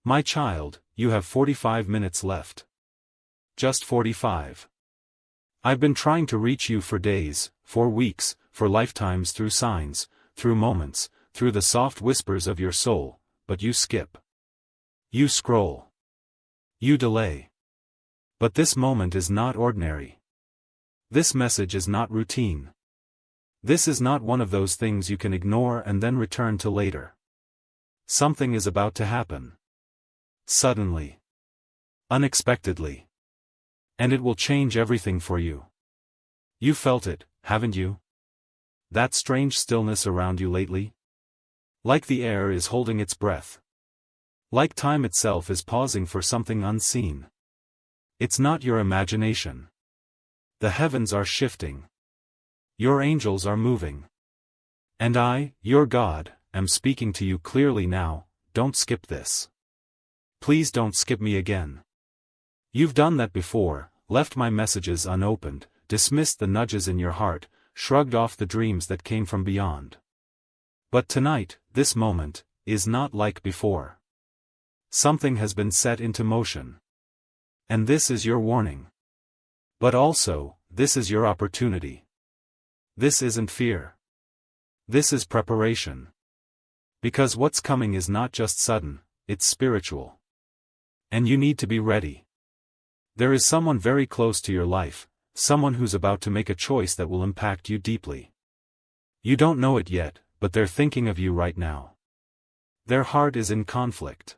My child, you have 45 minutes left. Just 45. I've been trying to reach you for days, for weeks, for lifetimes, through signs, through moments, through the soft whispers of your soul, but you skip. You scroll. You delay. But this moment is not ordinary. This message is not routine. This is not one of those things you can ignore and then return to later. Something is about to happen. Suddenly. Unexpectedly. And it will change everything for you. You felt it, haven't you? That strange stillness around you lately? Like the air is holding its breath. Like time itself is pausing for something unseen. It's not your imagination. The heavens are shifting. Your angels are moving. And I, your God, am speaking to you clearly now. Don't skip this. Please don't skip me again. You've done that before, left my messages unopened, dismissed the nudges in your heart, shrugged off the dreams that came from beyond. But tonight, this moment, is not like before. Something has been set into motion. And this is your warning. But also, this is your opportunity. This isn't fear. This is preparation. Because what's coming is not just sudden, it's spiritual. And you need to be ready. There is someone very close to your life, someone who's about to make a choice that will impact you deeply. You don't know it yet, but they're thinking of you right now. Their heart is in conflict.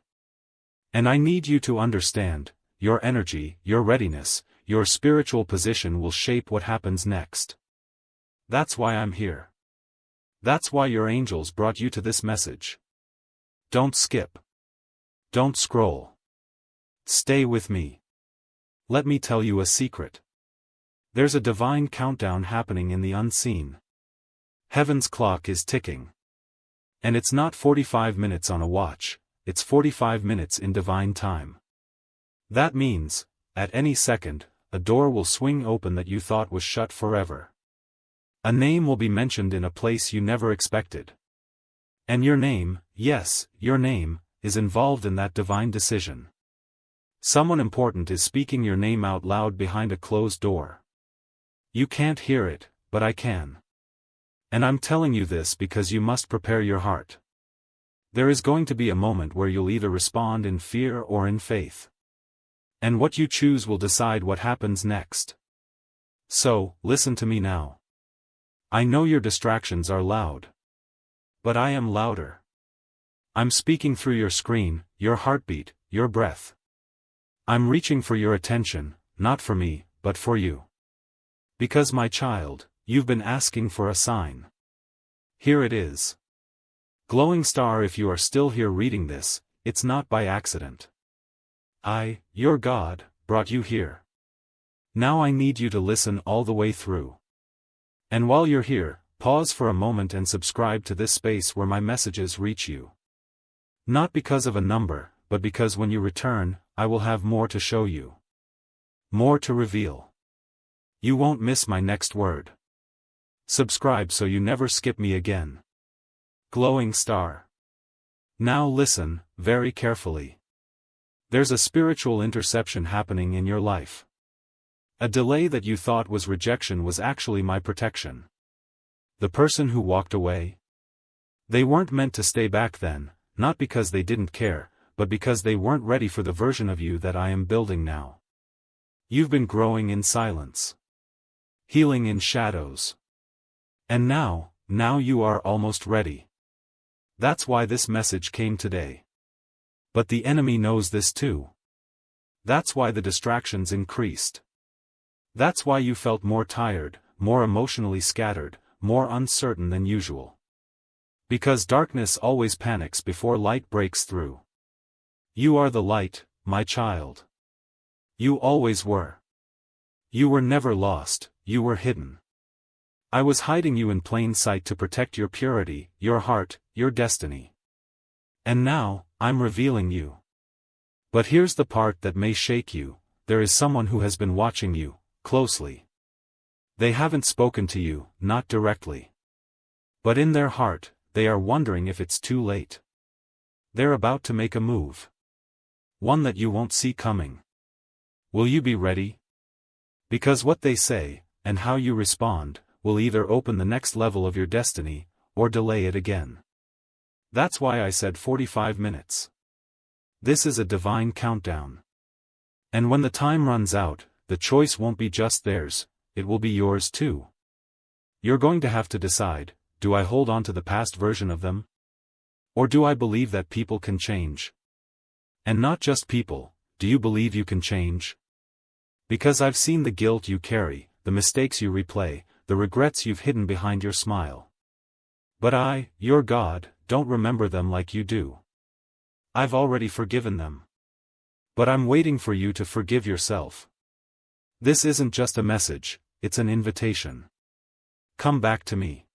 And I need you to understand, your energy, your readiness, your spiritual position will shape what happens next. That's why I'm here. That's why your angels brought you to this message. Don't skip. Don't scroll. Stay with me. Let me tell you a secret. There's a divine countdown happening in the unseen. Heaven's clock is ticking. And it's not 45 minutes on a watch, it's 45 minutes in divine time. That means, at any second, a door will swing open that you thought was shut forever. A name will be mentioned in a place you never expected. And your name, yes, your name, is involved in that divine decision. Someone important is speaking your name out loud behind a closed door. You can't hear it, but I can. And I'm telling you this because you must prepare your heart. There is going to be a moment where you'll either respond in fear or in faith. And what you choose will decide what happens next. So, listen to me now. I know your distractions are loud. But I am louder. I'm speaking through your screen, your heartbeat, your breath. I'm reaching for your attention, not for me, but for you. Because my child, you've been asking for a sign. Here it is. Glowing star, if you are still here reading this, it's not by accident. I, your God, brought you here. Now I need you to listen all the way through. And while you're here, pause for a moment and subscribe to this space where my messages reach you. Not because of a number, but because when you return, I will have more to show you. More to reveal. You won't miss my next word. Subscribe so you never skip me again. Glowing star. Now listen, very carefully. There's a spiritual interception happening in your life. A delay that you thought was rejection was actually my protection. The person who walked away? They weren't meant to stay back then, not because they didn't care, but because they weren't ready for the version of you that I am building now. You've been growing in silence. Healing in shadows. And now you are almost ready. That's why this message came today. But the enemy knows this too. That's why the distractions increased. That's why you felt more tired, more emotionally scattered, more uncertain than usual. Because darkness always panics before light breaks through. You are the light, my child. You always were. You were never lost, you were hidden. I was hiding you in plain sight to protect your purity, your heart, your destiny. And now, I'm revealing you. But here's the part that may shake you, there is someone who has been watching you, closely. They haven't spoken to you, not directly. But in their heart, they are wondering if it's too late. They're about to make a move. One that you won't see coming. Will you be ready? Because what they say, and how you respond, will either open the next level of your destiny, or delay it again. That's why I said 45 minutes. This is a divine countdown. And when the time runs out, the choice won't be just theirs, it will be yours too. You're going to have to decide, do I hold on to the past version of them? Or do I believe that people can change? And not just people, do you believe you can change? Because I've seen the guilt you carry, the mistakes you replay, the regrets you've hidden behind your smile. But I, your God, don't remember them like you do. I've already forgiven them. But I'm waiting for you to forgive yourself. This isn't just a message, it's an invitation. Come back to me.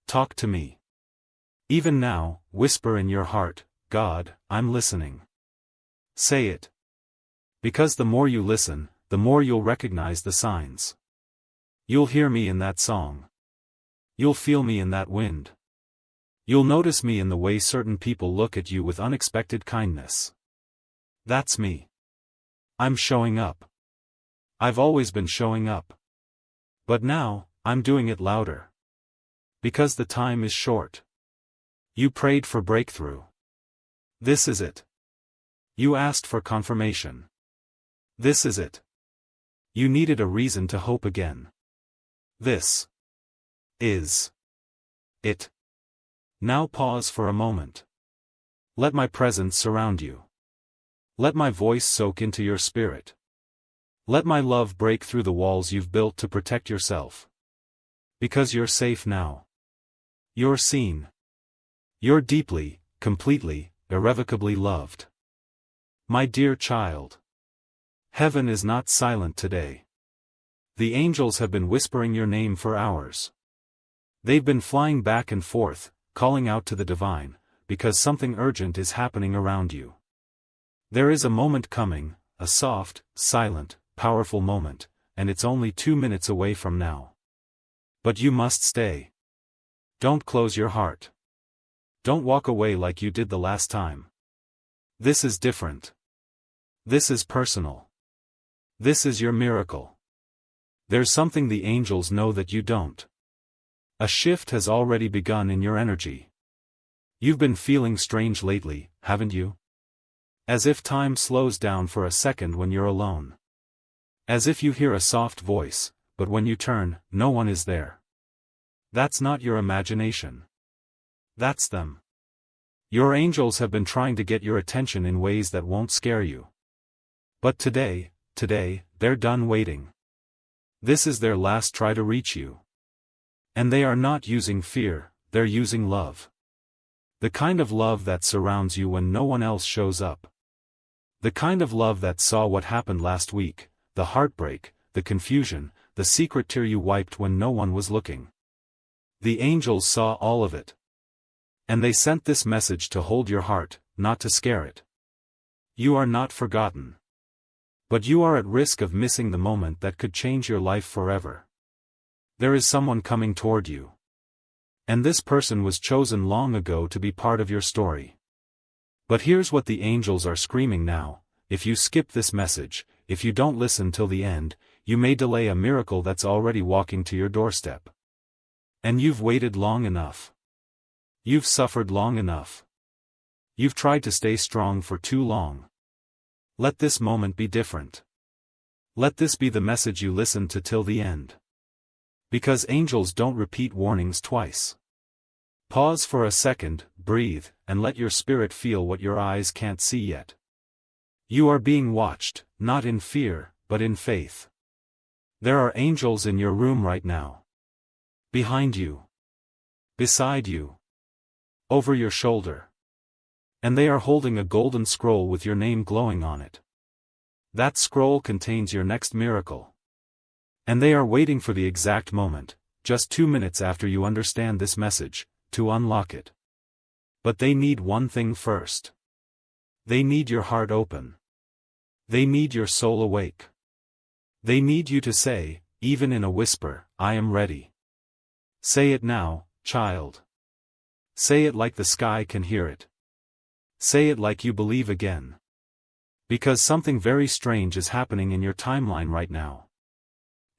Talk to me. Even now, whisper in your heart, God, I'm listening. Say it. Because the more you listen, the more you'll recognize the signs. You'll hear me in that song. You'll feel me in that wind. You'll notice me in the way certain people look at you with unexpected kindness. That's me. I'm showing up. I've always been showing up. But now, I'm doing it louder. Because the time is short. You prayed for breakthrough. This is it. You asked for confirmation. This is it. You needed a reason to hope again. This is it. Now pause for a moment. Let my presence surround you. Let my voice soak into your spirit. Let my love break through the walls you've built to protect yourself. Because you're safe now. You're seen. You're deeply, completely, irrevocably loved. My dear child. Heaven is not silent today. The angels have been whispering your name for hours. They've been flying back and forth, calling out to the divine, because something urgent is happening around you. There is a moment coming, a soft, silent, powerful moment, and it's only 2 minutes away from now. But you must stay. Don't close your heart. Don't walk away like you did the last time. This is different. This is personal. This is your miracle. There's something the angels know that you don't. A shift has already begun in your energy. You've been feeling strange lately, haven't you? As if time slows down for a second when you're alone. As if you hear a soft voice, but when you turn, no one is there. That's not your imagination. That's them. Your angels have been trying to get your attention in ways that won't scare you. But today, they're done waiting. This is their last try to reach you. And they are not using fear, they're using love. The kind of love that surrounds you when no one else shows up. The kind of love that saw what happened last week, the heartbreak, the confusion, the secret tear you wiped when no one was looking. The angels saw all of it. And they sent this message to hold your heart, not to scare it. You are not forgotten. But you are at risk of missing the moment that could change your life forever. There is someone coming toward you. And this person was chosen long ago to be part of your story. But here's what the angels are screaming now: if you skip this message, if you don't listen till the end, you may delay a miracle that's already walking to your doorstep. And you've waited long enough. You've suffered long enough. You've tried to stay strong for too long. Let this moment be different. Let this be the message you listen to till the end. Because angels don't repeat warnings twice. Pause for a second, breathe, and let your spirit feel what your eyes can't see yet. You are being watched, not in fear, but in faith. There are angels in your room right now. Behind you. Beside you. Over your shoulder. And they are holding a golden scroll with your name glowing on it. That scroll contains your next miracle. And they are waiting for the exact moment, just 2 minutes after you understand this message, to unlock it. But they need one thing first. They need your heart open. They need your soul awake. They need you to say, even in a whisper, I am ready. Say it now, child. Say it like the sky can hear it. Say it like you believe again. Because something very strange is happening in your timeline right now.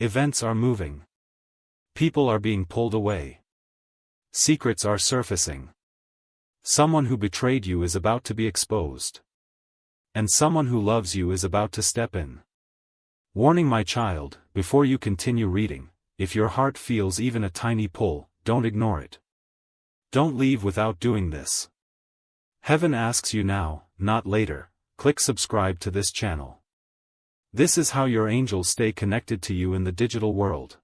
Events are moving. People are being pulled away. Secrets are surfacing. Someone who betrayed you is about to be exposed. And someone who loves you is about to step in. Warning, my child, before you continue reading, if your heart feels even a tiny pull, don't ignore it. Don't leave without doing this. Heaven asks you now, not later. Click subscribe to this channel. This is how your angels stay connected to you in the digital world.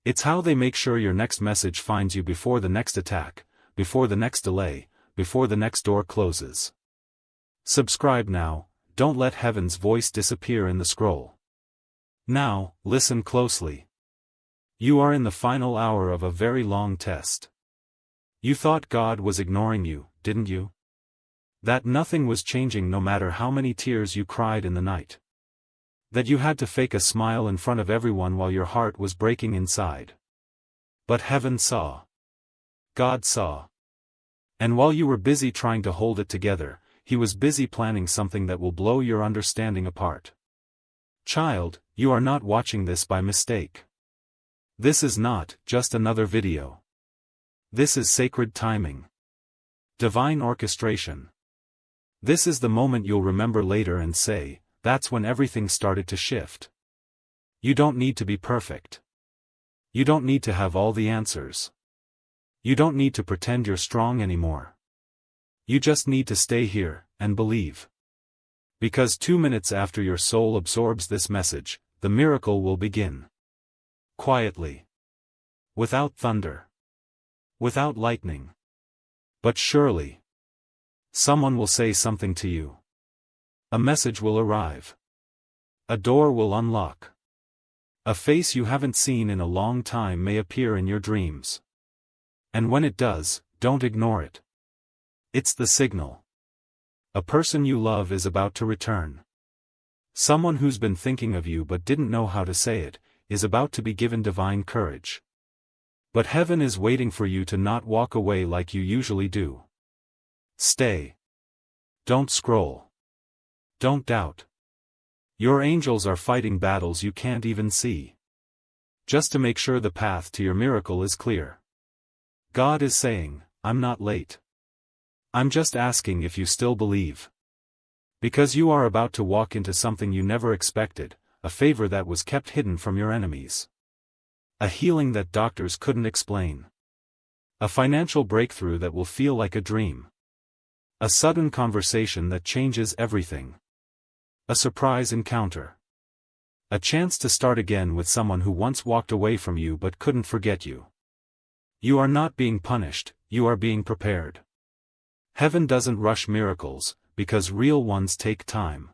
It's how they make sure your next message finds you before the next attack, before the next delay, before the next door closes. Subscribe now, don't let heaven's voice disappear in the scroll. Now, listen closely. You are in the final hour of a very long test. You thought God was ignoring you, didn't you? That nothing was changing no matter how many tears you cried in the night. That you had to fake a smile in front of everyone while your heart was breaking inside. But heaven saw. God saw. And while you were busy trying to hold it together, He was busy planning something that will blow your understanding apart. Child, you are not watching this by mistake. This is not just another video. This is sacred timing. Divine orchestration. This is the moment you'll remember later and say, that's when everything started to shift. You don't need to be perfect. You don't need to have all the answers. You don't need to pretend you're strong anymore. You just need to stay here, and believe. Because 2 minutes after your soul absorbs this message, the miracle will begin. Quietly. Without thunder. Without lightning. But surely. Someone will say something to you. A message will arrive. A door will unlock. A face you haven't seen in a long time may appear in your dreams. And when it does, don't ignore it. It's the signal. A person you love is about to return. Someone who's been thinking of you but didn't know how to say it, is about to be given divine courage. But heaven is waiting for you to not walk away like you usually do. Stay. Don't scroll. Don't doubt. Your angels are fighting battles you can't even see. Just to make sure the path to your miracle is clear. God is saying, I'm not late. I'm just asking if you still believe. Because you are about to walk into something you never expected, a favor that was kept hidden from your enemies. A healing that doctors couldn't explain. A financial breakthrough that will feel like a dream. A sudden conversation that changes everything. A surprise encounter. A chance to start again with someone who once walked away from you but couldn't forget you. You are not being punished, you are being prepared. Heaven doesn't rush miracles, because real ones take time.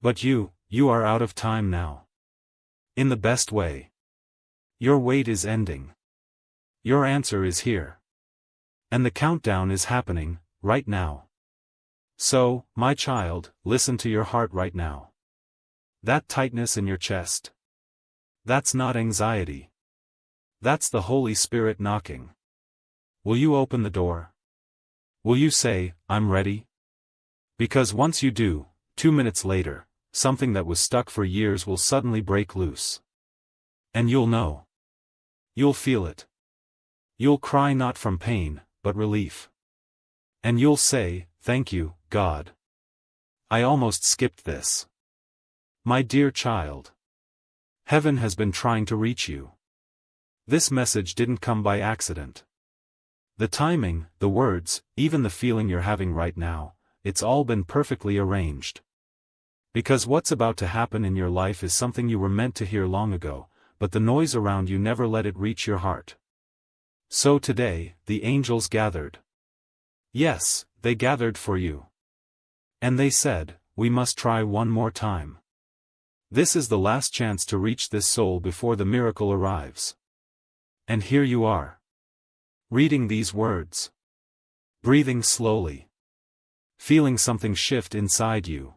But you are out of time now. In the best way. Your wait is ending. Your answer is here. And the countdown is happening, right now. So, my child, listen to your heart right now. That tightness in your chest. That's not anxiety. That's the Holy Spirit knocking. Will you open the door? Will you say, I'm ready? Because once you do, 2 minutes later, something that was stuck for years will suddenly break loose. And you'll know. You'll feel it. You'll cry not from pain, but relief. And you'll say, thank you, God. I almost skipped this. My dear child. Heaven has been trying to reach you. This message didn't come by accident. The timing, the words, even the feeling you're having right now, it's all been perfectly arranged. Because what's about to happen in your life is something you were meant to hear long ago, but the noise around you never let it reach your heart. So today, the angels gathered. Yes, they gathered for you. And they said, we must try one more time. This is the last chance to reach this soul before the miracle arrives. And here you are. Reading these words. Breathing slowly. Feeling something shift inside you.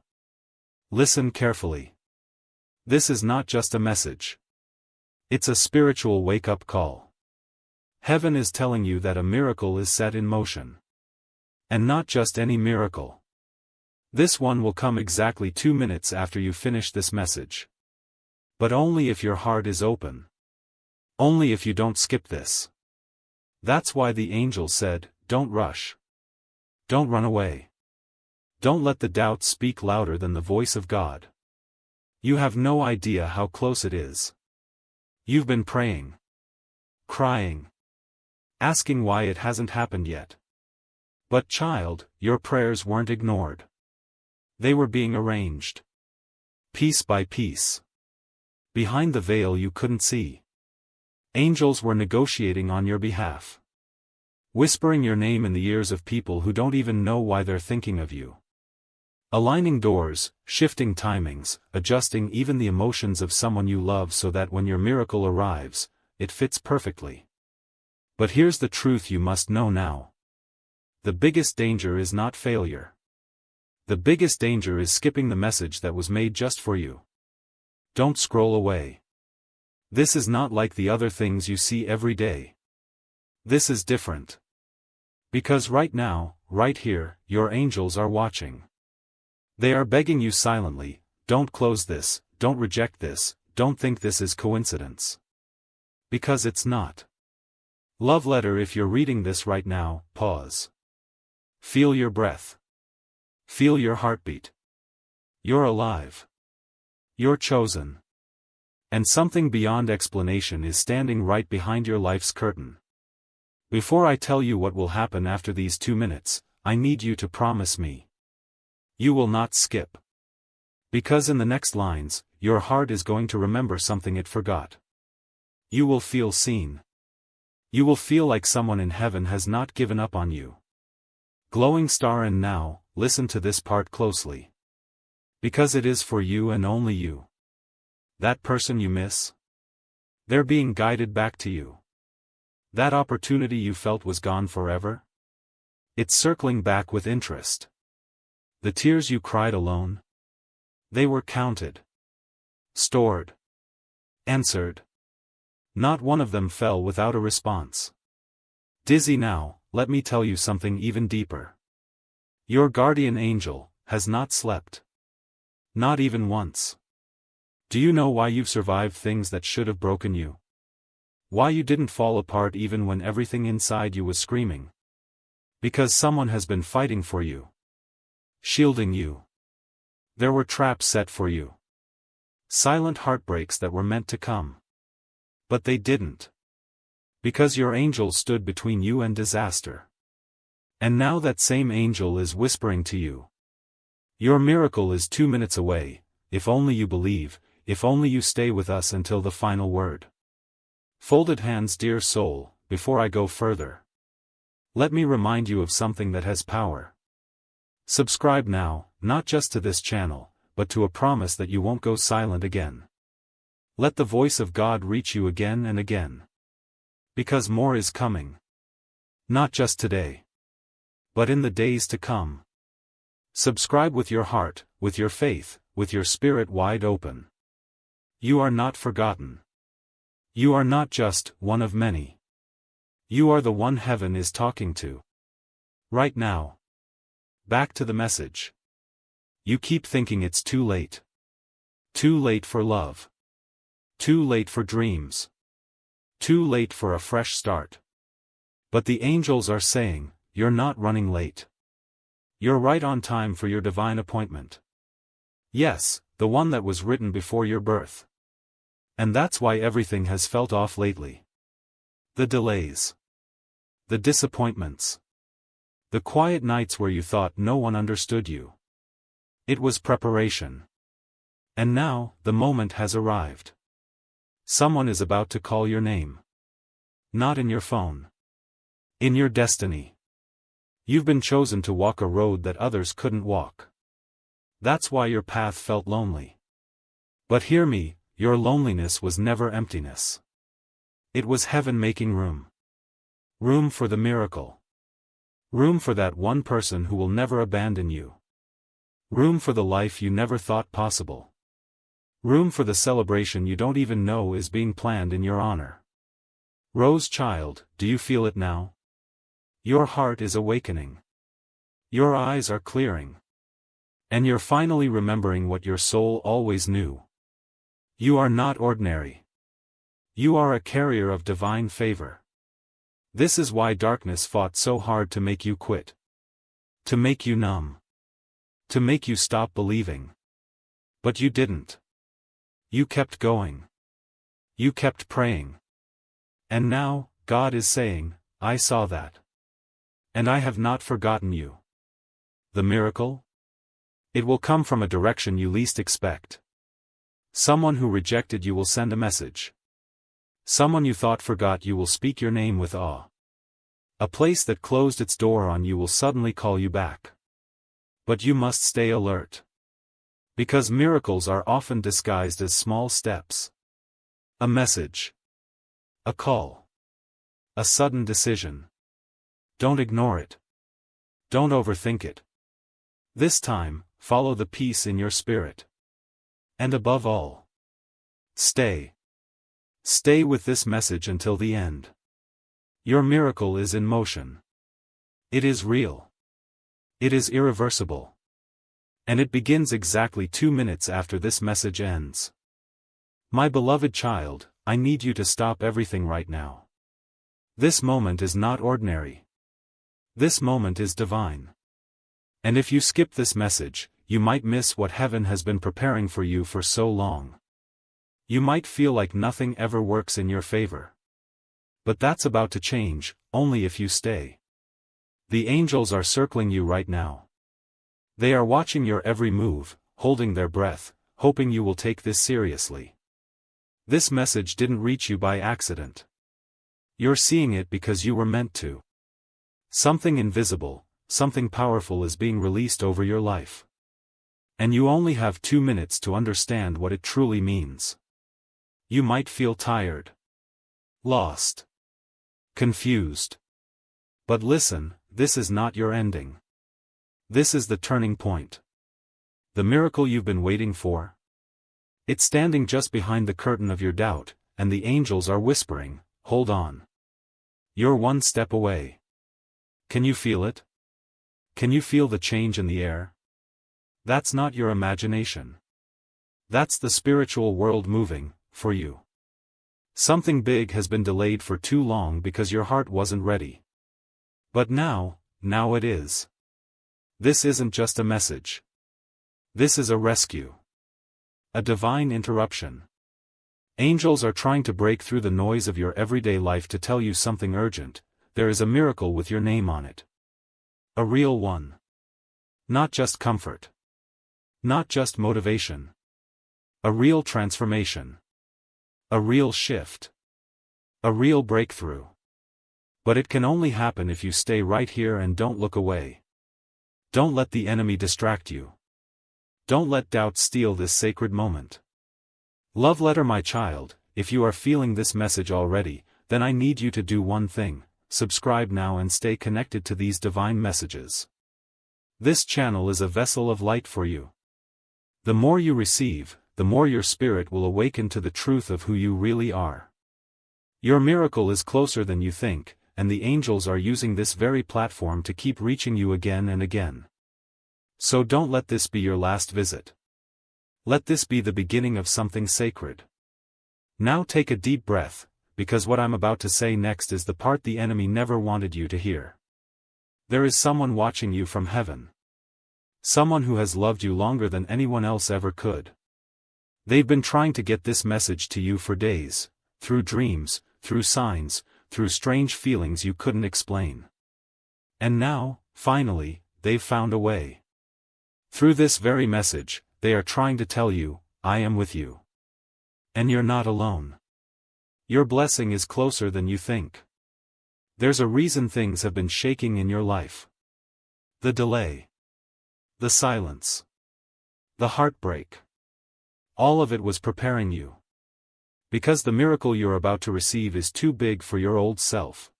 Listen carefully. This is not just a message. It's a spiritual wake-up call. Heaven is telling you that a miracle is set in motion. And not just any miracle. This one will come exactly 2 minutes after you finish this message. But only if your heart is open. Only if you don't skip this. That's why the angel said, don't rush. Don't run away. Don't let the doubt speak louder than the voice of God. You have no idea how close it is. You've been praying. Crying. Asking why it hasn't happened yet. But child, your prayers weren't ignored. They were being arranged. Piece by piece. Behind the veil you couldn't see. Angels were negotiating on your behalf. Whispering your name in the ears of people who don't even know why they're thinking of you. Aligning doors, shifting timings, adjusting even the emotions of someone you love so that when your miracle arrives, it fits perfectly. But here's the truth you must know now. The biggest danger is not failure. The biggest danger is skipping the message that was made just for you. Don't scroll away. This is not like the other things you see every day. This is different. Because right now, right here, your angels are watching. They are begging you silently, don't close this, don't reject this, don't think this is coincidence. Because it's not. Love letter. If you're reading this right now, pause. Feel your breath. Feel your heartbeat. You're alive. You're chosen. And something beyond explanation is standing right behind your life's curtain. Before I tell you what will happen after these 2 minutes, I need you to promise me. You will not skip. Because in the next lines, your heart is going to remember something it forgot. You will feel seen. You will feel like someone in heaven has not given up on you. Glowing star. And now, listen to this part closely. Because it is for you and only you. That person you miss? They're being guided back to you. That opportunity you felt was gone forever? It's circling back with interest. The tears you cried alone? They were counted. Stored. Answered. Not one of them fell without a response. Dizzy now, let me tell you something even deeper. Your guardian angel has not slept. Not even once. Do you know why you've survived things that should have broken you? Why you didn't fall apart even when everything inside you was screaming? Because someone has been fighting for you. Shielding you. There were traps set for you. Silent heartbreaks that were meant to come. But they didn't. Because your angel stood between you and disaster. And now that same angel is whispering to you. Your miracle is 2 minutes away, if only you believe, if only you stay with us until the final word. Folded hands. Dear soul, before I go further, let me remind you of something that has power. Subscribe now, not just to this channel, but to a promise that you won't go silent again. Let the voice of God reach you again and again. Because more is coming. Not just today. But in the days to come. Subscribe with your heart, with your faith, with your spirit wide open. You are not forgotten. You are not just one of many. You are the one heaven is talking to. Right now. Back to the message. You keep thinking it's too late. Too late for love. Too late for dreams. Too late for a fresh start. But the angels are saying, you're not running late. You're right on time for your divine appointment. Yes, the one that was written before your birth. And that's why everything has felt off lately. The delays. The disappointments. The quiet nights where you thought no one understood you. It was preparation. And now, the moment has arrived. Someone is about to call your name. Not in your phone. In your destiny. You've been chosen to walk a road that others couldn't walk. That's why your path felt lonely. But hear me, your loneliness was never emptiness. It was heaven making room. Room for the miracle. Room for that one person who will never abandon you. Room for the life you never thought possible. Room for the celebration you don't even know is being planned in your honor. Rose child, do you feel it now? Your heart is awakening. Your eyes are clearing. And you're finally remembering what your soul always knew. You are not ordinary. You are a carrier of divine favor. This is why darkness fought so hard to make you quit. To make you numb. To make you stop believing. But you didn't. You kept going. You kept praying. And now, God is saying, I saw that. And I have not forgotten you. The miracle? It will come from a direction you least expect. Someone who rejected you will send a message. Someone you thought forgot you will speak your name with awe. A place that closed its door on you will suddenly call you back. But you must stay alert. Because miracles are often disguised as small steps. A message. A call. A sudden decision. Don't ignore it. Don't overthink it. This time, follow the peace in your spirit. And above all, stay. Stay with this message until the end. Your miracle is in motion. It is real. It is irreversible. And it begins exactly 2 minutes after this message ends. My beloved child, I need you to stop everything right now. This moment is not ordinary. This moment is divine. And if you skip this message, you might miss what heaven has been preparing for you for so long. You might feel like nothing ever works in your favor. But that's about to change, only if you stay. The angels are circling you right now. They are watching your every move, holding their breath, hoping you will take this seriously. This message didn't reach you by accident. You're seeing it because you were meant to. Something invisible, something powerful is being released over your life. And you only have 2 minutes to understand what it truly means. You might feel tired. Lost. Confused. But listen, this is not your ending. This is the turning point. The miracle you've been waiting for. It's standing just behind the curtain of your doubt, and the angels are whispering, hold on. You're one step away. Can you feel it? Can you feel the change in the air? That's not your imagination. That's the spiritual world moving, for you. Something big has been delayed for too long because your heart wasn't ready. But now it is. This isn't just a message. This is a rescue. A divine interruption. Angels are trying to break through the noise of your everyday life to tell you something urgent. There is a miracle with your name on it. A real one. Not just comfort. Not just motivation. A real transformation. A real shift. A real breakthrough. But it can only happen if you stay right here and don't look away. Don't let the enemy distract you. Don't let doubt steal this sacred moment. Love letter, my child, if you are feeling this message already, then I need you to do one thing: subscribe now and stay connected to these divine messages. This channel is a vessel of light for you. The more you receive, the more your spirit will awaken to the truth of who you really are. Your miracle is closer than you think, and the angels are using this very platform to keep reaching you again and again. So don't let this be your last visit. Let this be the beginning of something sacred. Now take a deep breath, because what I'm about to say next is the part the enemy never wanted you to hear. There is someone watching you from heaven. Someone who has loved you longer than anyone else ever could. They've been trying to get this message to you for days, through dreams, through signs, through strange feelings you couldn't explain. And now, finally, they've found a way. Through this very message, they are trying to tell you, I am with you. And you're not alone. Your blessing is closer than you think. There's a reason things have been shaking in your life. The delay. The silence. The heartbreak. All of it was preparing you. Because the miracle you're about to receive is too big for your old self.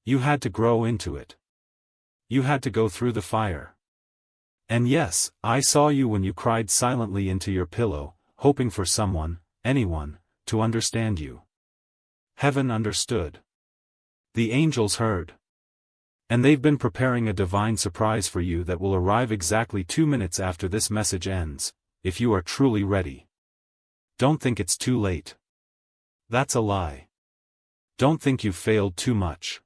You had to grow into it. You had to go through the fire. And yes, I saw you when you cried silently into your pillow, hoping for someone, anyone, to understand you. Heaven understood. The angels heard. And they've been preparing a divine surprise for you that will arrive exactly 2 minutes after this message ends, if you are truly ready. Don't think it's too late. That's a lie. Don't think you've failed too much.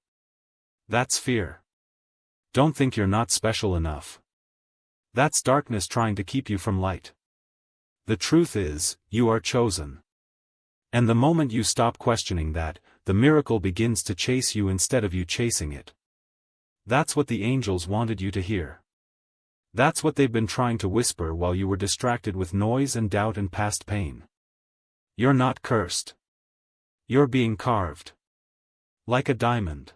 That's fear. Don't think you're not special enough. That's darkness trying to keep you from light. The truth is, you are chosen. And the moment you stop questioning that, the miracle begins to chase you instead of you chasing it. That's what the angels wanted you to hear. That's what they've been trying to whisper while you were distracted with noise and doubt and past pain. You're not cursed. You're being carved. Like a diamond.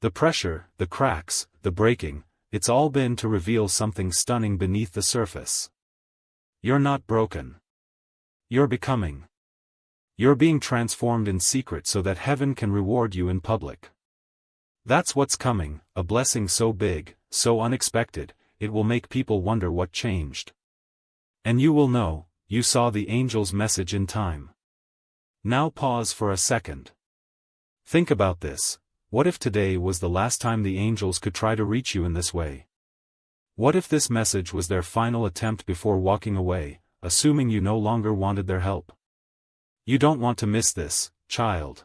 The pressure, the cracks, the breaking, it's all been to reveal something stunning beneath the surface. You're not broken. You're becoming. You're being transformed in secret so that heaven can reward you in public. That's what's coming, a blessing so big, so unexpected, it will make people wonder what changed. And you will know, you saw the angel's message in time. Now pause for a second. Think about this. What if today was the last time the angels could try to reach you in this way? What if this message was their final attempt before walking away, assuming you no longer wanted their help? You don't want to miss this, child.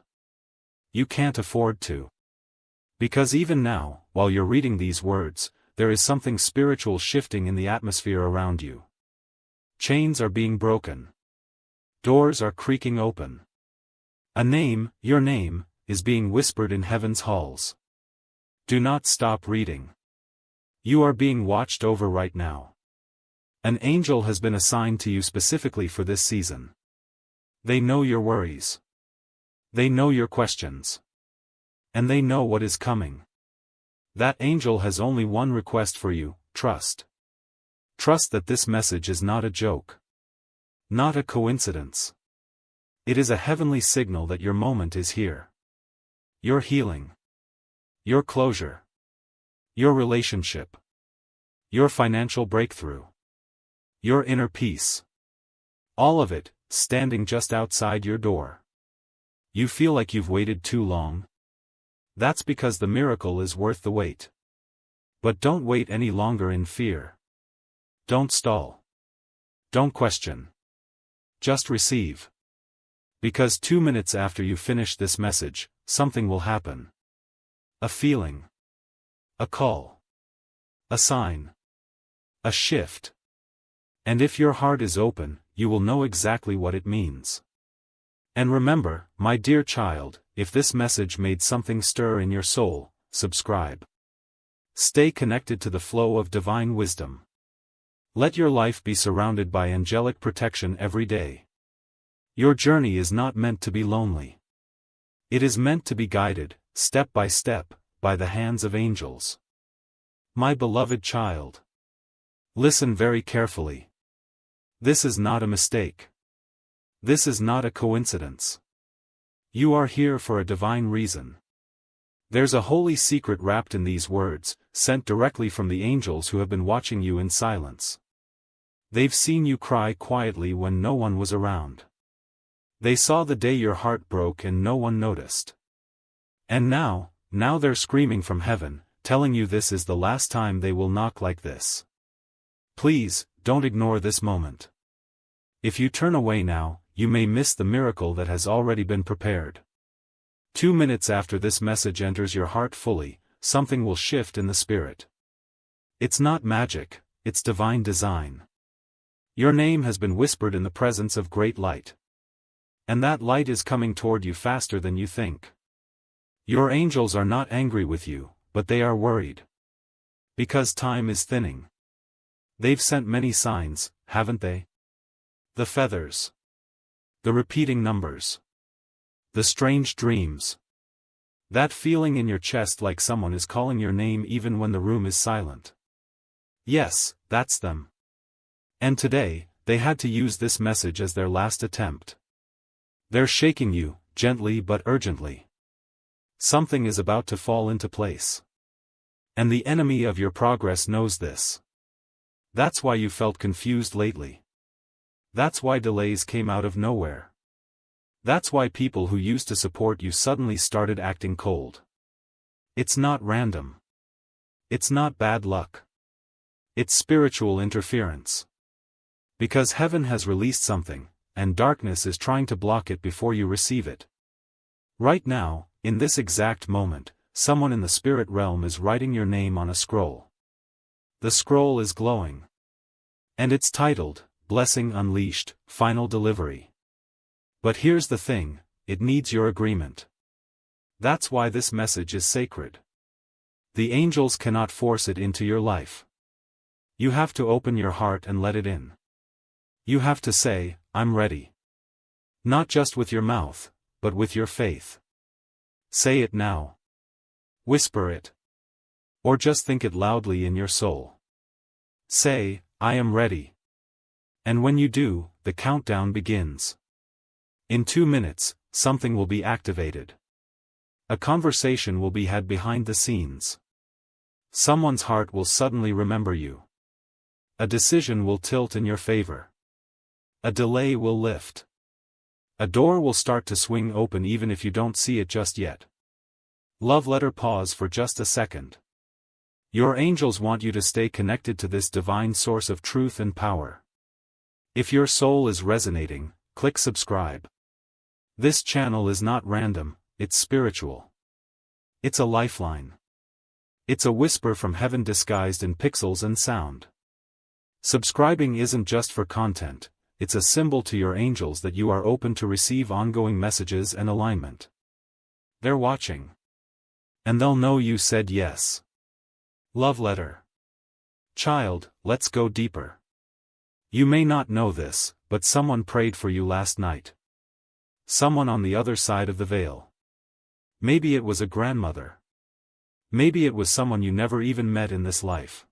You can't afford to. Because even now, while you're reading these words, there is something spiritual shifting in the atmosphere around you. Chains are being broken. Doors are creaking open. A name, your name, is being whispered in heaven's halls. Do not stop reading. You are being watched over right now. An angel has been assigned to you specifically for this season. They know your worries. They know your questions. And they know what is coming. That angel has only one request for you: trust. Trust that this message is not a joke. Not a coincidence. It is a heavenly signal that your moment is here. Your healing. Your closure. Your relationship. Your financial breakthrough. Your inner peace. All of it, standing just outside your door. You feel like you've waited too long? That's because the miracle is worth the wait. But don't wait any longer in fear. Don't stall. Don't question. Just receive. Because 2 minutes after you finish this message, something will happen. A feeling. A call. A sign. A shift. And if your heart is open, you will know exactly what it means. And remember, my dear child, if this message made something stir in your soul, subscribe. Stay connected to the flow of divine wisdom. Let your life be surrounded by angelic protection every day. Your journey is not meant to be lonely. It is meant to be guided, step by step, by the hands of angels. My beloved child. Listen very carefully. This is not a mistake. This is not a coincidence. You are here for a divine reason. There's a holy secret wrapped in these words, sent directly from the angels who have been watching you in silence. They've seen you cry quietly when no one was around. They saw the day your heart broke and no one noticed. And now they're screaming from heaven, telling you this is the last time they will knock like this. Please, don't ignore this moment. If you turn away now, you may miss the miracle that has already been prepared. 2 minutes after this message enters your heart fully, something will shift in the spirit. It's not magic, it's divine design. Your name has been whispered in the presence of great light. And that light is coming toward you faster than you think. Your angels are not angry with you, but they are worried. Because time is thinning. They've sent many signs, haven't they? The feathers. The repeating numbers. The strange dreams. That feeling in your chest like someone is calling your name even when the room is silent. Yes, that's them. And today, they had to use this message as their last attempt. They're shaking you, gently but urgently. Something is about to fall into place. And the enemy of your progress knows this. That's why you felt confused lately. That's why delays came out of nowhere. That's why people who used to support you suddenly started acting cold. It's not random. It's not bad luck. It's spiritual interference. Because heaven has released something, and darkness is trying to block it before you receive it. Right now, in this exact moment, someone in the spirit realm is writing your name on a scroll. The scroll is glowing. And it's titled, Blessing Unleashed, Final Delivery. But here's the thing, it needs your agreement. That's why this message is sacred. The angels cannot force it into your life. You have to open your heart and let it in. You have to say, I'm ready. Not just with your mouth, but with your faith. Say it now. Whisper it. Or just think it loudly in your soul. Say, I am ready. And when you do, the countdown begins. In 2 minutes, something will be activated. A conversation will be had behind the scenes. Someone's heart will suddenly remember you. A decision will tilt in your favor. A delay will lift. A door will start to swing open even if you don't see it just yet. Love letter, pause for just a second. Your angels want you to stay connected to this divine source of truth and power. If your soul is resonating, click subscribe. This channel is not random, it's spiritual. It's a lifeline. It's a whisper from heaven disguised in pixels and sound. Subscribing isn't just for content, it's a symbol to your angels that you are open to receive ongoing messages and alignment. They're watching. And they'll know you said yes. Love letter. Child, let's go deeper. You may not know this, but someone prayed for you last night. Someone on the other side of the veil. Maybe it was a grandmother. Maybe it was someone you never even met in this life.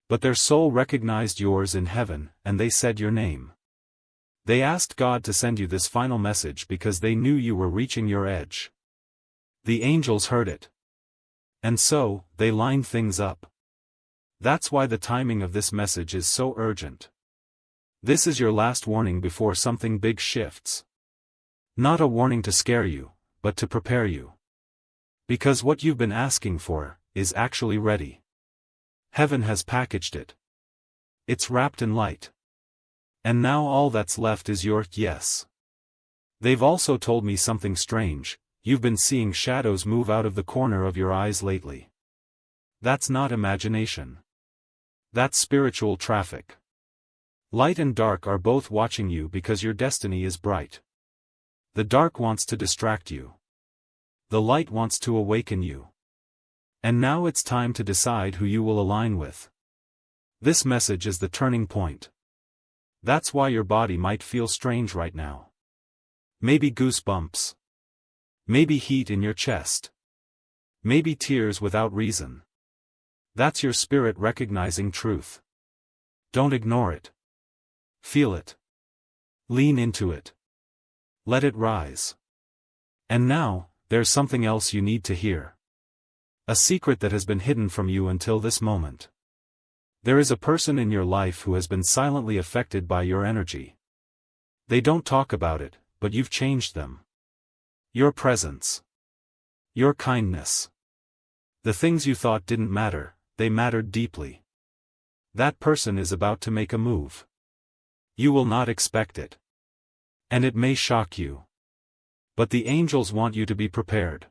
But their soul recognized yours in heaven, and they said your name. They asked God to send you this final message because they knew you were reaching your edge. The angels heard it. And so, they lined things up. That's why the timing of this message is so urgent. This is your last warning before something big shifts. Not a warning to scare you, but to prepare you. Because what you've been asking for, is actually ready. Heaven has packaged it. It's wrapped in light. And now all that's left is your yes. They've also told me something strange. You've been seeing shadows move out of the corner of your eyes lately. That's not imagination. That's spiritual traffic. Light and dark are both watching you because your destiny is bright. The dark wants to distract you. The light wants to awaken you. And now it's time to decide who you will align with. This message is the turning point. That's why your body might feel strange right now. Maybe goosebumps. Maybe heat in your chest. Maybe tears without reason. That's your spirit recognizing truth. Don't ignore it. Feel it. Lean into it. Let it rise. And now, there's something else you need to hear. A secret that has been hidden from you until this moment. There is a person in your life who has been silently affected by your energy. They don't talk about it, but you've changed them. Your presence. Your kindness. The things you thought didn't matter, they mattered deeply. That person is about to make a move. You will not expect it. And it may shock you. But the angels want you to be prepared.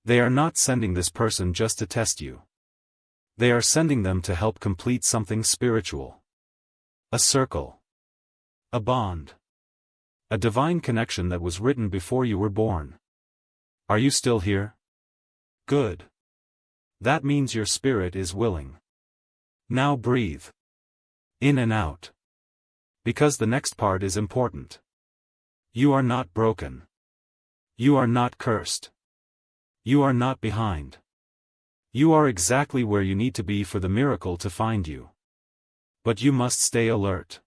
They are not sending this person just to test you. They are sending them to help complete something spiritual. A circle. A bond. A divine connection that was written before you were born. Are you still here? Good. That means your spirit is willing. Now breathe. In and out. Because the next part is important. You are not broken. You are not cursed. You are not behind. You are exactly where you need to be for the miracle to find you. But you must stay alert.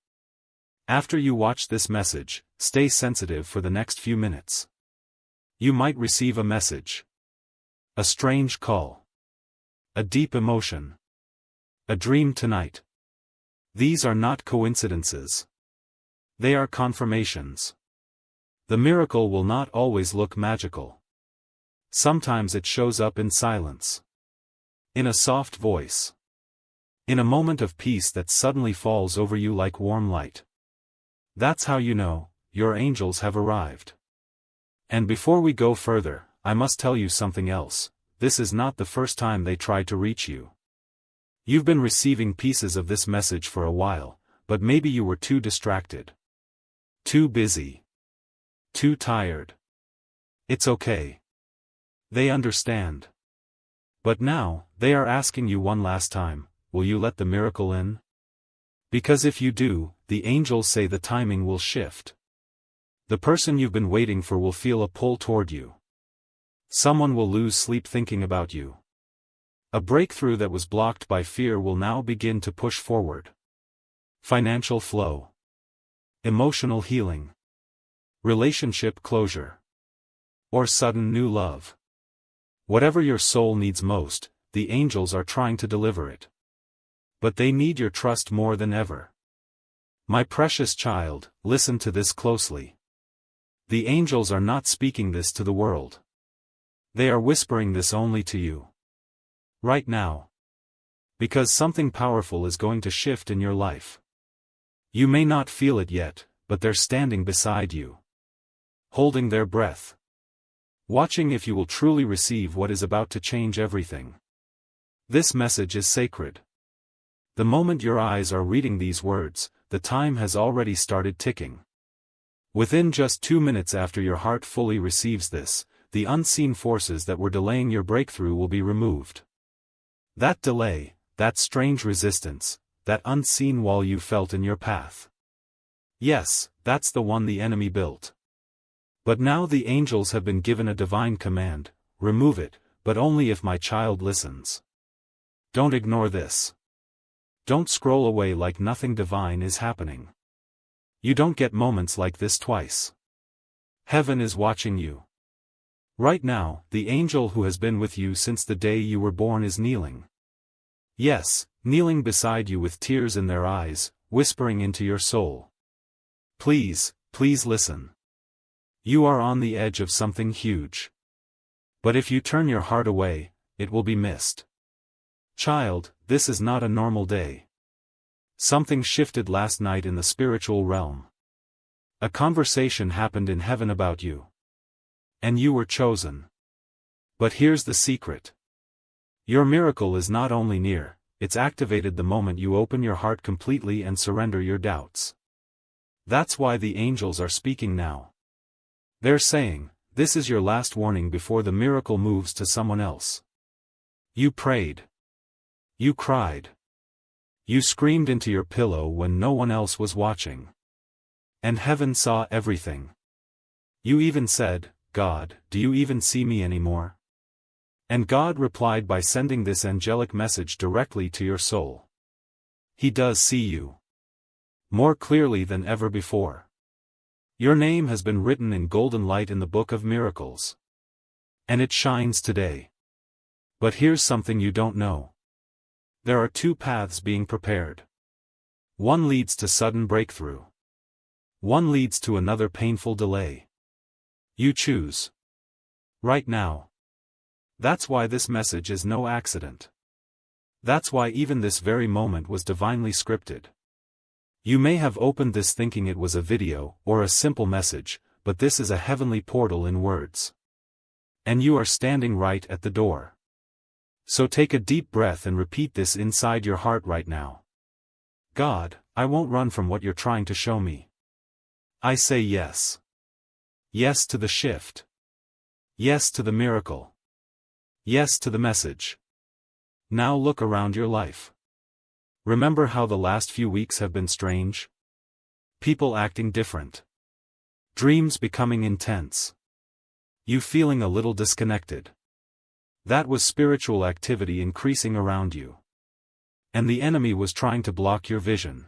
After you watch this message, stay sensitive for the next few minutes. You might receive a message. A strange call. A deep emotion. A dream tonight. These are not coincidences. They are confirmations. The miracle will not always look magical. Sometimes it shows up in silence. In a soft voice. In a moment of peace that suddenly falls over you like warm light. That's how you know, your angels have arrived. And before we go further, I must tell you something else. This is not the first time they tried to reach you. You've been receiving pieces of this message for a while, but maybe you were too distracted. Too busy. Too tired. It's okay. They understand. But now, they are asking you one last time, will you let the miracle in? Because if you do, the angels say the timing will shift. The person you've been waiting for will feel a pull toward you. Someone will lose sleep thinking about you. A breakthrough that was blocked by fear will now begin to push forward. Financial flow. Emotional healing. Relationship closure. Or sudden new love. Whatever your soul needs most, the angels are trying to deliver it. But they need your trust more than ever. My precious child, listen to this closely. The angels are not speaking this to the world. They are whispering this only to you. Right now. Because something powerful is going to shift in your life. You may not feel it yet, but they're standing beside you. Holding their breath. Watching if you will truly receive what is about to change everything. This message is sacred. The moment your eyes are reading these words, the time has already started ticking. Within just 2 minutes after your heart fully receives this, the unseen forces that were delaying your breakthrough will be removed. That delay, that strange resistance, that unseen wall you felt in your path. Yes, that's the one the enemy built. But now the angels have been given a divine command, remove it, but only if my child listens. Don't ignore this. Don't scroll away like nothing divine is happening. You don't get moments like this twice. Heaven is watching you. Right now, the angel who has been with you since the day you were born is kneeling. Yes, kneeling beside you with tears in their eyes, whispering into your soul. Please, please listen. You are on the edge of something huge. But if you turn your heart away, it will be missed. Child, this is not a normal day. Something shifted last night in the spiritual realm. A conversation happened in heaven about you. And you were chosen. But here's the secret. Your miracle is not only near, it's activated the moment you open your heart completely and surrender your doubts. That's why the angels are speaking now. They're saying, this is your last warning before the miracle moves to someone else. You prayed. You cried. You screamed into your pillow when no one else was watching. And heaven saw everything. You even said, God, do you even see me anymore? And God replied by sending this angelic message directly to your soul. He does see you. More clearly than ever before. Your name has been written in golden light in the book of miracles. And it shines today. But here's something you don't know. There are 2 paths being prepared. One leads to sudden breakthrough. One leads to another painful delay. You choose. Right now. That's why this message is no accident. That's why even this very moment was divinely scripted. You may have opened this thinking it was a video or a simple message, but this is a heavenly portal in words. And you are standing right at the door. So take a deep breath and repeat this inside your heart right now. God, I won't run from what you're trying to show me. I say yes. Yes to the shift. Yes to the miracle. Yes to the message. Now look around your life. Remember how the last few weeks have been strange? People acting different. Dreams becoming intense. You feeling a little disconnected. That was spiritual activity increasing around you. And the enemy was trying to block your vision.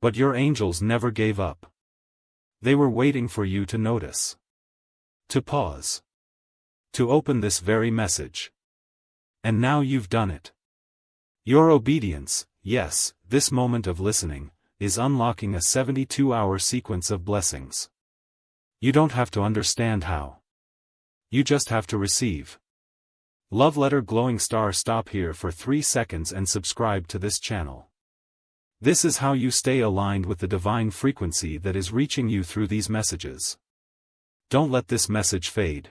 But your angels never gave up. They were waiting for you to notice. To pause. To open this very message. And now you've done it. Your obedience, yes, this moment of listening, is unlocking a 72-hour sequence of blessings. You don't have to understand how. You just have to receive. Love letter glowing star. Stop here for 3 seconds and subscribe to this channel. This is how you stay aligned with the divine frequency that is reaching you through these messages. Don't let this message fade.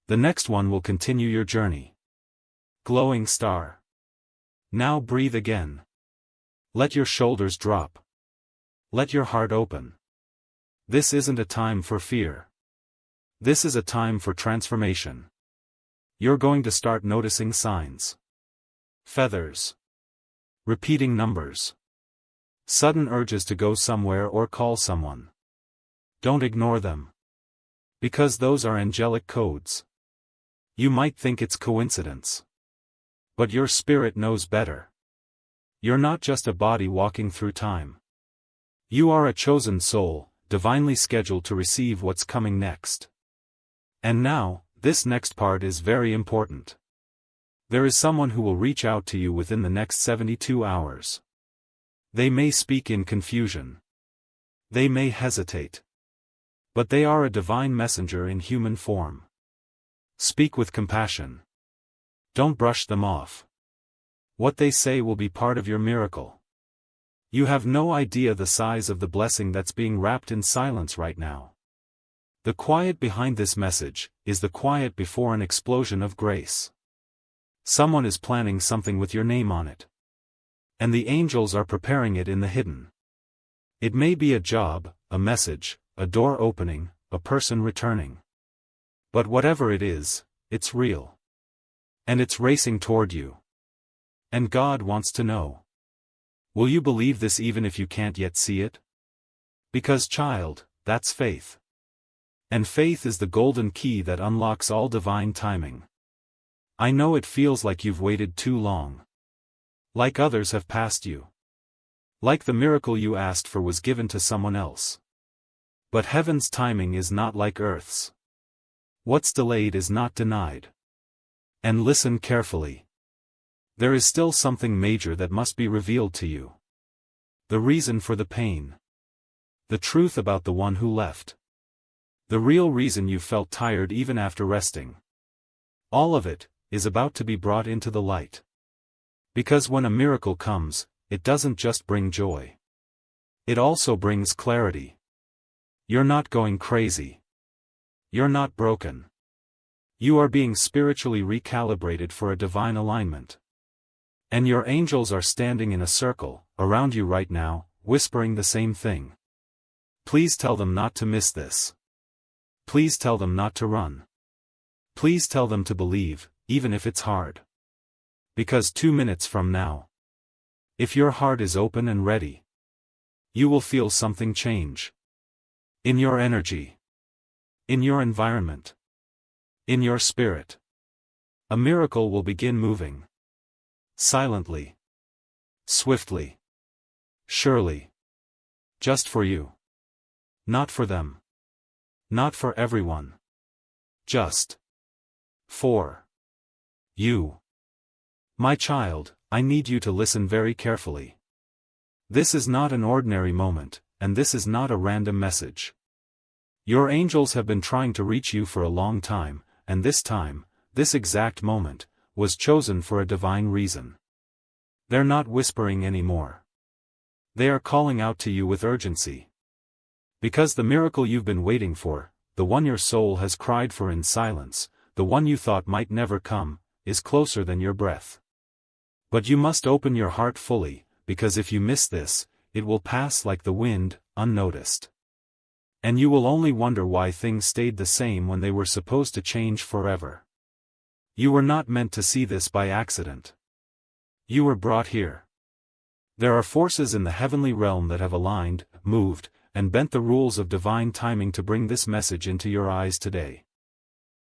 The next one will continue your journey. Glowing star. Now breathe again. Let your shoulders drop. Let your heart open. This isn't a time for fear. This is a time for transformation. You're going to start noticing signs. Feathers. Repeating numbers. Sudden urges to go somewhere or call someone. Don't ignore them. Because those are angelic codes. You might think it's coincidence. But your spirit knows better. You're not just a body walking through time. You are a chosen soul, divinely scheduled to receive what's coming next. And now, this next part is very important. There is someone who will reach out to you within the next 72 hours. They may speak in confusion. They may hesitate. But they are a divine messenger in human form. Speak with compassion. Don't brush them off. What they say will be part of your miracle. You have no idea the size of the blessing that's being wrapped in silence right now. The quiet behind this message is the quiet before an explosion of grace. Someone is planning something with your name on it. And the angels are preparing it in the hidden. It may be a job, a message, a door opening, a person returning. But whatever it is, it's real. And it's racing toward you. And God wants to know. Will you believe this even if you can't yet see it? Because child, that's faith. And faith is the golden key that unlocks all divine timing. I know it feels like you've waited too long. Like others have passed you. Like the miracle you asked for was given to someone else. But heaven's timing is not like earth's. What's delayed is not denied. And listen carefully. There is still something major that must be revealed to you. The reason for the pain. The truth about the one who left. The real reason you felt tired even after resting. All of it is about to be brought into the light. Because when a miracle comes, it doesn't just bring joy. It also brings clarity. You're not going crazy. You're not broken. You are being spiritually recalibrated for a divine alignment. And your angels are standing in a circle around you right now, whispering the same thing. Please tell them not to miss this. Please tell them not to run. Please tell them to believe, even if it's hard. Because 2 minutes from now, if your heart is open and ready, you will feel something change. In your energy. In your environment. In your spirit. A miracle will begin moving. Silently. Swiftly. Surely. Just for you. Not for them. Not for everyone. Just. For. You. My child, I need you to listen very carefully. This is not an ordinary moment, and this is not a random message. Your angels have been trying to reach you for a long time, and this time, this exact moment, was chosen for a divine reason. They're not whispering anymore. They are calling out to you with urgency. Because the miracle you've been waiting for, the one your soul has cried for in silence, the one you thought might never come, is closer than your breath. But you must open your heart fully, because if you miss this, it will pass like the wind, unnoticed. And you will only wonder why things stayed the same when they were supposed to change forever. You were not meant to see this by accident. You were brought here. There are forces in the heavenly realm that have aligned, moved, and bent the rules of divine timing to bring this message into your eyes today.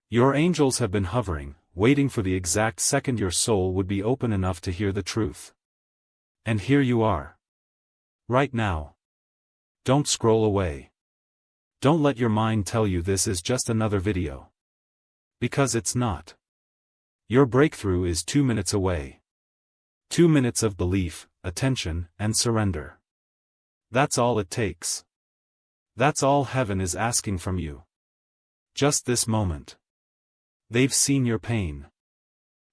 Your angels have been hovering, waiting for the exact second your soul would be open enough to hear the truth. And here you are. Right now. Don't scroll away. Don't let your mind tell you this is just another video. Because it's not. Your breakthrough is 2 minutes away. 2 minutes of belief, attention, and surrender. That's all it takes. That's all heaven is asking from you. Just this moment. They've seen your pain.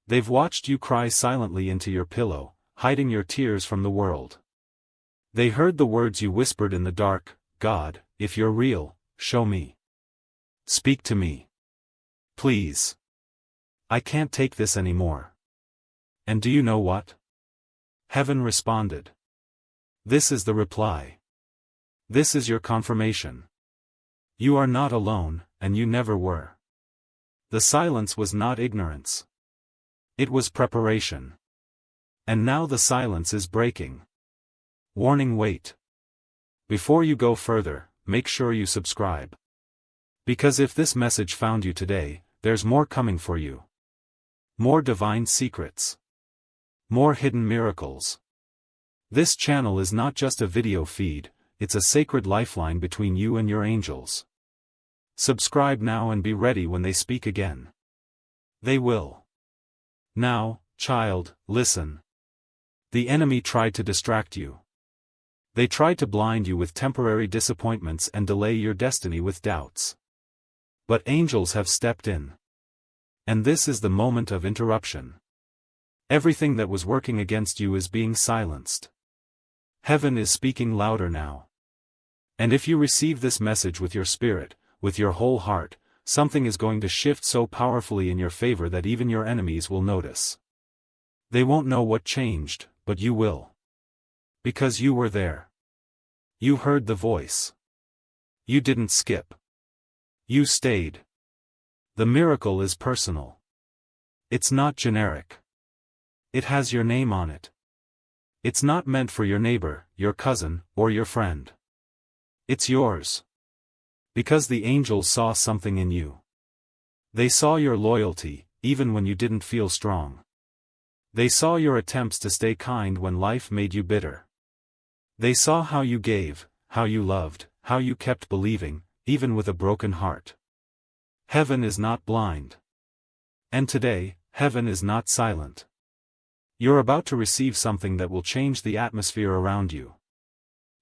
They've watched you cry silently into your pillow, hiding your tears from the world. They heard the words you whispered in the dark, God, if you're real, show me. Speak to me. Please. I can't take this anymore. And do you know what? Heaven responded. This is the reply. This is your confirmation. You are not alone, and you never were. The silence was not ignorance. It was preparation. And now the silence is breaking. Warning: wait. Before you go further, make sure you subscribe. Because if this message found you today, there's more coming for you. More divine secrets. More hidden miracles. This channel is not just a video feed, it's a sacred lifeline between you and your angels. Subscribe now and be ready when they speak again. They will. Now, child, listen. The enemy tried to distract you. They tried to blind you with temporary disappointments and delay your destiny with doubts. But angels have stepped in. And this is the moment of interruption. Everything that was working against you is being silenced. Heaven is speaking louder now. And if you receive this message with your spirit, with your whole heart, something is going to shift so powerfully in your favor that even your enemies will notice. They won't know what changed, but you will. Because you were there. You heard the voice. You didn't skip. You stayed. The miracle is personal. It's not generic. It has your name on it. It's not meant for your neighbor, your cousin, or your friend. It's yours. Because the angels saw something in you. They saw your loyalty, even when you didn't feel strong. They saw your attempts to stay kind when life made you bitter. They saw how you gave, how you loved, how you kept believing, even with a broken heart. Heaven is not blind. And today, heaven is not silent. You're about to receive something that will change the atmosphere around you.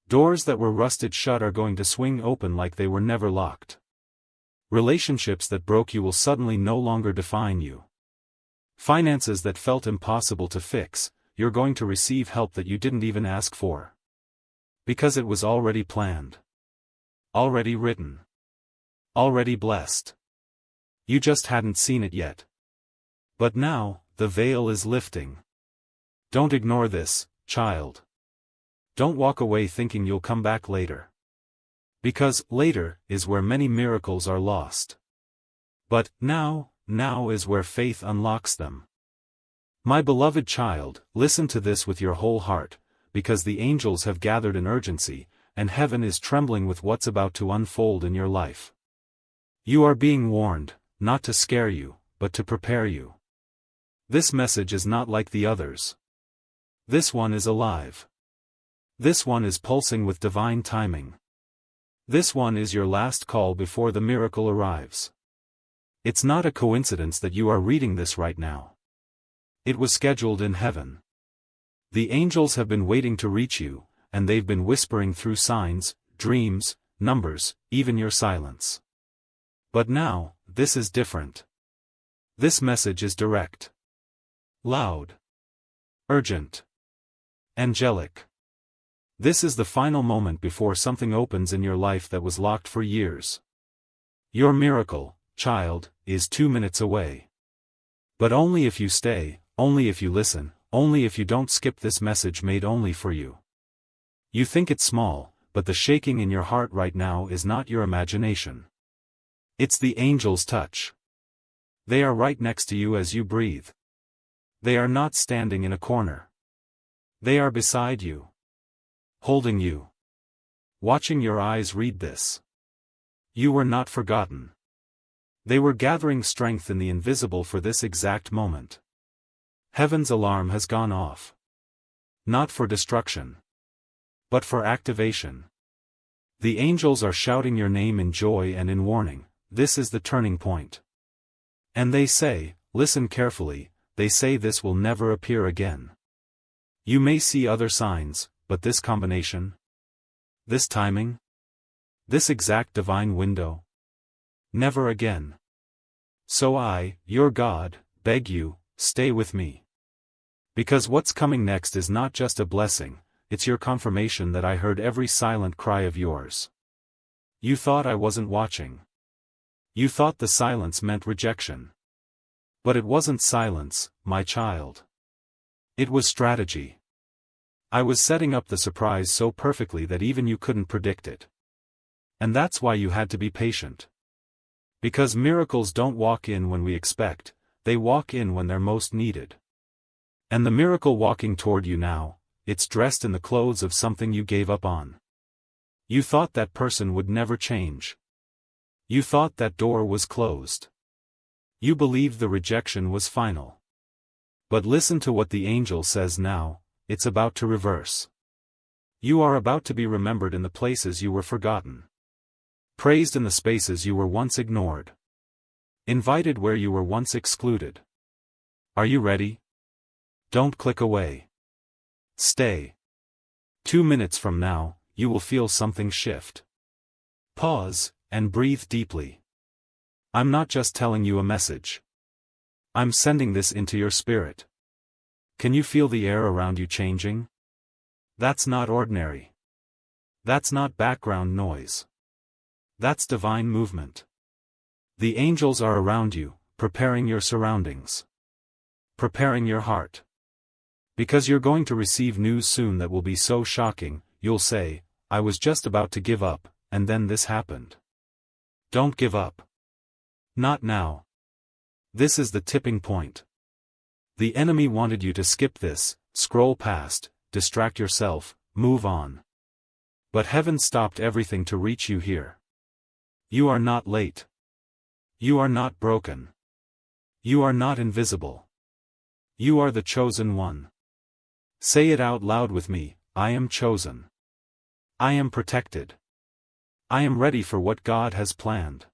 Doors that were rusted shut are going to swing open like they were never locked. Relationships that broke you will suddenly no longer define you. Finances that felt impossible to fix, you're going to receive help that you didn't even ask for. Because it was already planned. Already written. Already blessed. You just hadn't seen it yet. But now, the veil is lifting. Don't ignore this, child. Don't walk away thinking you'll come back later. Because later is where many miracles are lost. But now is where faith unlocks them. My beloved child, listen to this with your whole heart, because the angels have gathered in urgency, and heaven is trembling with what's about to unfold in your life. You are being warned, not to scare you, but to prepare you. This message is not like the others. This one is alive. This one is pulsing with divine timing. This one is your last call before the miracle arrives. It's not a coincidence that you are reading this right now. It was scheduled in heaven. The angels have been waiting to reach you, and they've been whispering through signs, dreams, numbers, even your silence. But now, this is different. This message is direct. Loud. Urgent. Angelic. This is the final moment before something opens in your life that was locked for years. Your miracle, child, is 2 minutes away. But only if you stay, only if you listen, only if you don't skip this message made only for you. You think it's small, but the shaking in your heart right now is not your imagination. It's the angel's touch. They are right next to you as you breathe. They are not standing in a corner. They are beside you. Holding you. Watching your eyes read this. You were not forgotten. They were gathering strength in the invisible for this exact moment. Heaven's alarm has gone off. Not for destruction. But for activation. The angels are shouting your name in joy and in warning. This is the turning point. And they say, listen carefully, they say this will never appear again. You may see other signs, but this combination? This timing? This exact divine window? Never again. So I, your God, beg you, stay with me. Because what's coming next is not just a blessing, it's your confirmation that I heard every silent cry of yours. You thought I wasn't watching. You thought the silence meant rejection. But it wasn't silence, my child. It was strategy. I was setting up the surprise so perfectly that even you couldn't predict it. And that's why you had to be patient. Because miracles don't walk in when we expect, they walk in when they're most needed. And the miracle walking toward you now, it's dressed in the clothes of something you gave up on. You thought that person would never change. You thought that door was closed. You believed the rejection was final. But listen to what the angel says now, it's about to reverse. You are about to be remembered in the places you were forgotten. Praised in the spaces you were once ignored. Invited where you were once excluded. Are you ready? Don't click away. Stay. 2 minutes from now, you will feel something shift. Pause, and breathe deeply. I'm not just telling you a message. I'm sending this into your spirit. Can you feel the air around you changing? That's not ordinary. That's not background noise. That's divine movement. The angels are around you, preparing your surroundings. Preparing your heart. Because you're going to receive news soon that will be so shocking, you'll say, I was just about to give up, and then this happened. Don't give up. Not now. This is the tipping point. The enemy wanted you to skip this, scroll past, distract yourself, move on. But heaven stopped everything to reach you here. You are not late. You are not broken. You are not invisible. You are the chosen one. Say it out loud with me, I am chosen. I am protected. I am ready for what God has planned.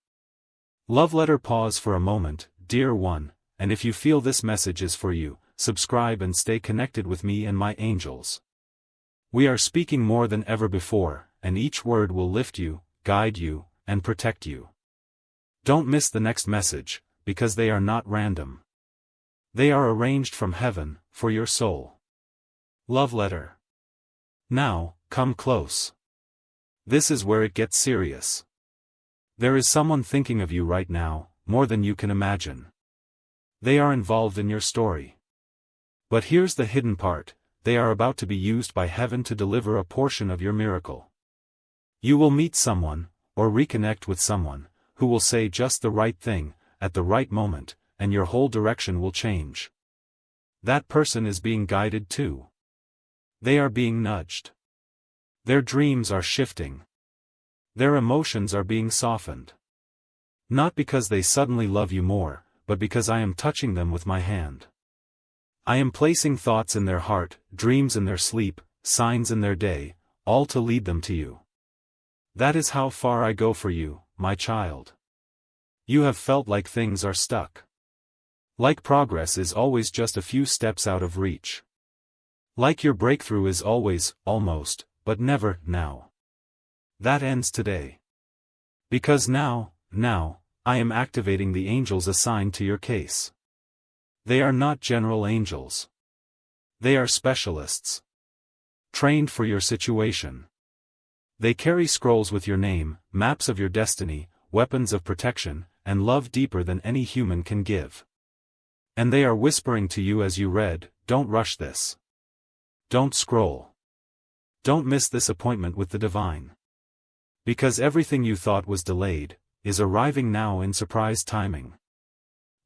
Love letter. Pause for a moment, dear one, and if you feel this message is for you, subscribe and stay connected with me and my angels. We are speaking more than ever before, and each word will lift you, guide you, and protect you. Don't miss the next message, because they are not random. They are arranged from heaven, for your soul. Love letter. Now, come close. This is where it gets serious. There is someone thinking of you right now, more than you can imagine. They are involved in your story. But here's the hidden part, they are about to be used by heaven to deliver a portion of your miracle. You will meet someone, or reconnect with someone, who will say just the right thing, at the right moment, and your whole direction will change. That person is being guided too. They are being nudged. Their dreams are shifting. Their emotions are being softened. Not because they suddenly love you more, but because I am touching them with my hand. I am placing thoughts in their heart, dreams in their sleep, signs in their day, all to lead them to you. That is how far I go for you, my child. You have felt like things are stuck. Like progress is always just a few steps out of reach. Like your breakthrough is always, almost, but never, now. That ends today. Because now, I am activating the angels assigned to your case. They are not general angels. They are specialists. Trained for your situation. They carry scrolls with your name, maps of your destiny, weapons of protection, and love deeper than any human can give. And they are whispering to you as you read, don't rush this. Don't scroll. Don't miss this appointment with the divine. Because everything you thought was delayed, is arriving now in surprise timing.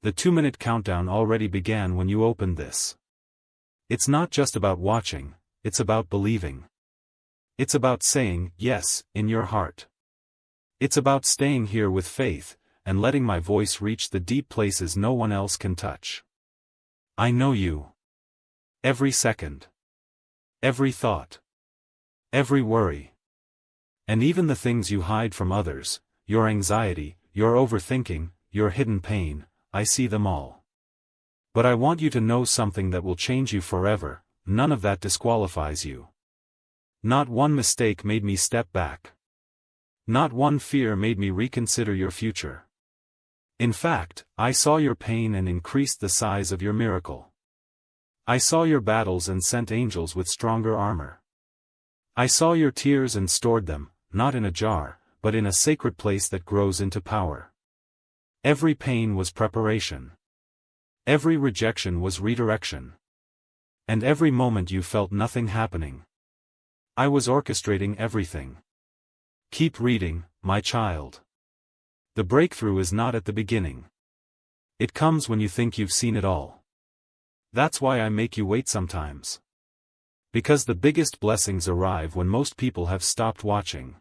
The 2-minute countdown already began when you opened this. It's not just about watching, it's about believing. It's about saying, yes, in your heart. It's about staying here with faith, and letting my voice reach the deep places no one else can touch. I know you. Every second. Every thought. Every worry. And even the things you hide from others, your anxiety, your overthinking, your hidden pain, I see them all. But I want you to know something that will change you forever, none of that disqualifies you. Not one mistake made me step back. Not one fear made me reconsider your future. In fact, I saw your pain and increased the size of your miracle. I saw your battles and sent angels with stronger armor. I saw your tears and stored them, not in a jar, but in a sacred place that grows into power. Every pain was preparation. Every rejection was redirection. And every moment you felt nothing happening, I was orchestrating everything. Keep reading, my child. The breakthrough is not at the beginning. It comes when you think you've seen it all. That's why I make you wait sometimes. Because the biggest blessings arrive when most people have stopped watching.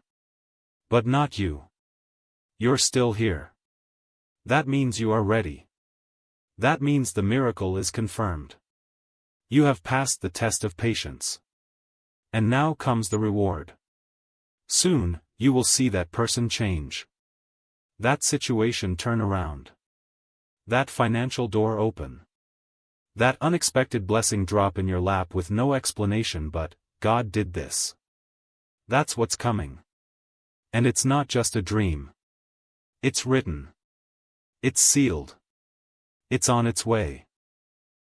But not you. You're still here. That means you are ready. That means the miracle is confirmed. You have passed the test of patience. And now comes the reward. Soon, you will see that person change. That situation turn around. That financial door open. That unexpected blessing drop in your lap with no explanation but, God did this. That's what's coming. And it's not just a dream. It's written. It's sealed. It's on its way.